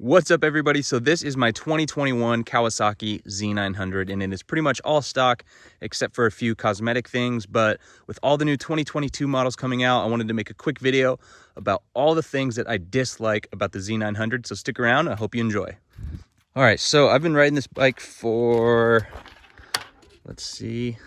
What's up, everybody? So this is my 2021 Kawasaki Z900, and it is pretty much all stock except for a few cosmetic things. But with all the new 2022 models coming out, I wanted to make a quick video about all the things that I dislike about the Z900. So stick around. I hope you enjoy. All right, so I've been riding this bike for, let's see,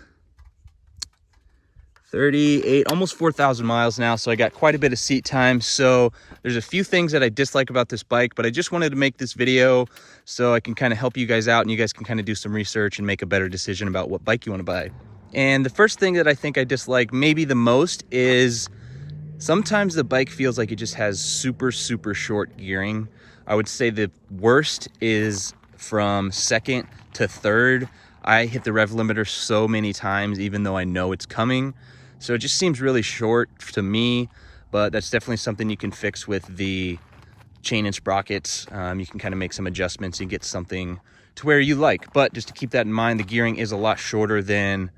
38, almost 4,000 miles now, so I got quite a bit of seat time. So there's a few things that I dislike about this bike, but I just wanted to make this video so I can kind of help you guys out and you guys can kind of do some research and make a better decision about what bike you want to buy. And the first thing that I think I dislike maybe the most is sometimes the bike feels like it just has super short gearing. I would say the worst is from second to third. I hit the rev limiter so many times, even though I know it's coming. So it just seems really short to me, but that's definitely something you can fix with the chain and sprockets. You can kind of make some adjustments and get something to where you like. But just to keep that in mind, the gearing is a lot shorter than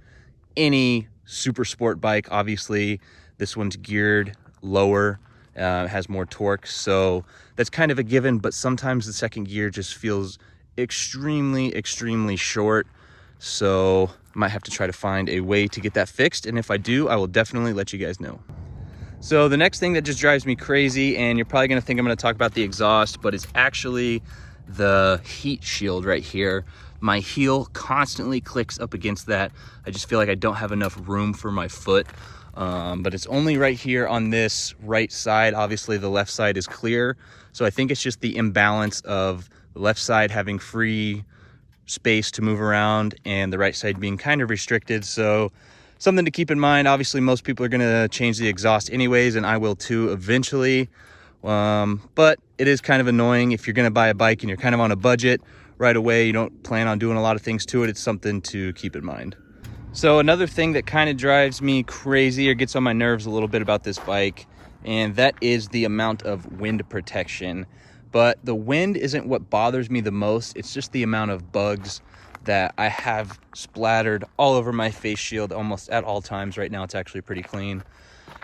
any super sport bike. Obviously, this one's geared lower, has more torque. So that's kind of a given, but sometimes the second gear just feels extremely short. So I might have to try to find a way to get that fixed, and if I do, I will definitely let you guys know. So the next thing that just drives me crazy, and you're probably going to think I'm going to talk about the exhaust, but it's actually the heat shield right here. My heel constantly clicks up against that. I just feel like I don't have enough room for my foot, but it's only right here on this right side. Obviously the left side is clear, so I think it's just the imbalance of the left side having free space to move around and the right side being kind of restricted. So something to keep in mind. Obviously most people are going to change the exhaust anyways, and I will too eventually, but it is kind of annoying if you're going to buy a bike and you're kind of on a budget right away, you don't plan on doing a lot of things to it. It's something to keep in mind. So another thing that kind of drives me crazy or gets on my nerves a little bit about this bike, and that is the amount of wind protection. But the wind isn't what bothers me the most. It's just the amount of bugs that I have splattered all over my face shield almost at all times. Right now, it's actually pretty clean.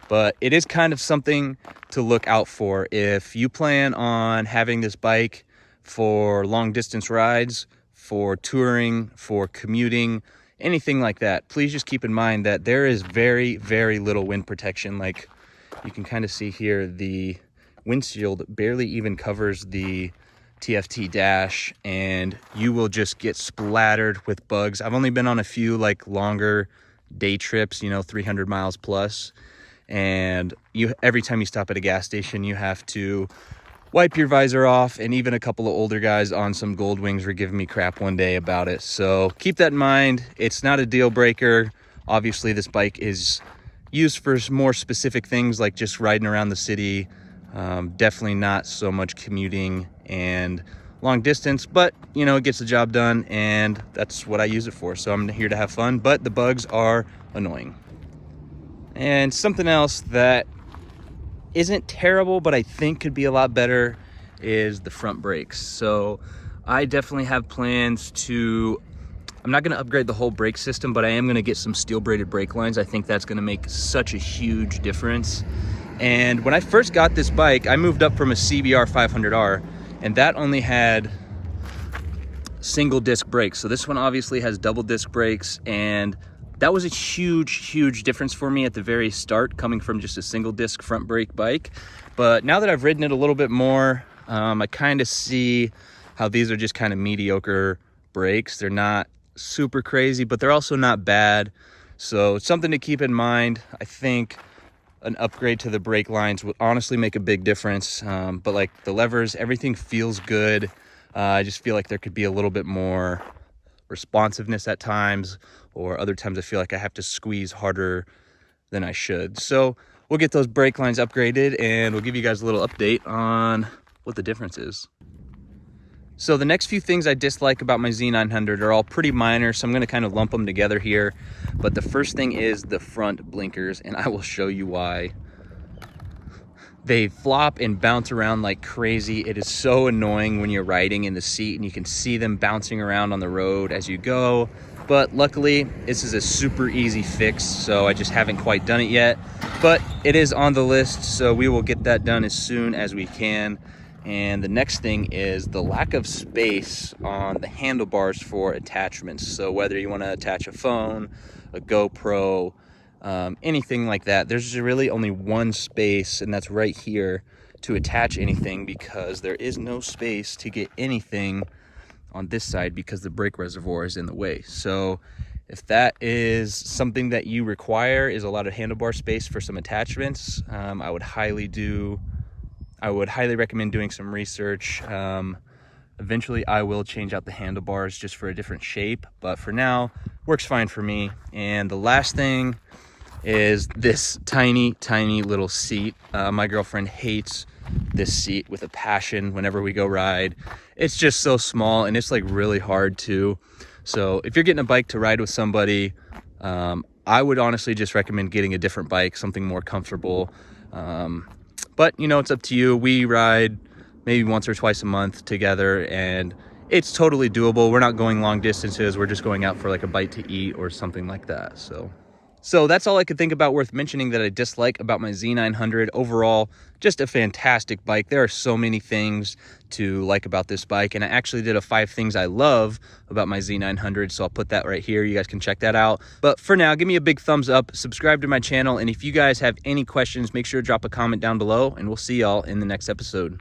But it is kind of something to look out for. If you plan on having this bike for long distance rides, for touring, for commuting, anything like that, please just keep in mind that there is very little wind protection. Like you can kind of see here, the windshield barely even covers the TFT dash, and you will just get splattered with bugs. I've only been on a few like longer day trips, 300 miles plus, and every time you stop at a gas station, you have to wipe your visor off. And even a couple of older guys on some Gold Wings were giving me crap one day about it. So keep that in mind. It's not a deal breaker. Obviously, this bike is used for more specific things like just riding around the city. Definitely not so much commuting and long distance, but it gets the job done, and that's what I use it for. So I'm here to have fun, but the bugs are annoying. And something else that isn't terrible, but I think could be a lot better, is the front brakes. So I definitely have plans to, I'm not going to upgrade the whole brake system, but I am going to get some steel braided brake lines. I think that's going to make such a huge difference. And when I first got this bike, I moved up from a CBR 500R, and that only had single disc brakes. So this one obviously has double disc brakes, and that was a huge difference for me at the very start, coming from just a single disc front brake bike. But now that I've ridden it a little bit more, I kind of see how these are just kind of mediocre brakes. They're not super crazy, but they're also not bad. So it's something to keep in mind. I think an upgrade to the brake lines would honestly make a big difference. But like the levers, everything feels good. I just feel like there could be a little bit more responsiveness at times, or other times I feel like I have to squeeze harder than I should. So we'll get those brake lines upgraded, and we'll give you guys a little update on what the difference is. So the next few things I dislike about my Z900 are all pretty minor, so I'm going to kind of lump them together here. But the first thing is the front blinkers, and I will show you why. They flop and bounce around like crazy. It is so annoying when you're riding in the seat and you can see them bouncing around on the road as you go. But luckily, this is a super easy fix, so I just haven't quite done it yet. But it is on the list, so we will get that done as soon as we can. And the next thing is the lack of space on the handlebars for attachments. So whether you want to attach a phone, a GoPro, anything like that, there's really only one space, and that's right here, to attach anything, because there is no space to get anything on this side because the brake reservoir is in the way. So if that is something that you require, is a lot of handlebar space for some attachments, I would highly recommend doing some research. Eventually I will change out the handlebars just for a different shape, but for now works fine for me. And the last thing is this tiny little seat. My girlfriend hates this seat with a passion whenever we go ride. It's just so small, and it's like really hard too. So if you're getting a bike to ride with somebody, I would honestly just recommend getting a different bike, something more comfortable. But you know, it's up to you. We ride maybe once or twice a month together, and it's totally doable. We're not going long distances. We're just going out for like a bite to eat or something like that. So that's all I could think about worth mentioning that I dislike about my Z900. Overall, just a fantastic bike. There are so many things to like about this bike, and I actually did a 5 things I love about my Z900, so I'll put that right here. You guys can check that out. But for now, give me a big thumbs up, subscribe to my channel, and if you guys have any questions, make sure to drop a comment down below, and we'll see y'all in the next episode.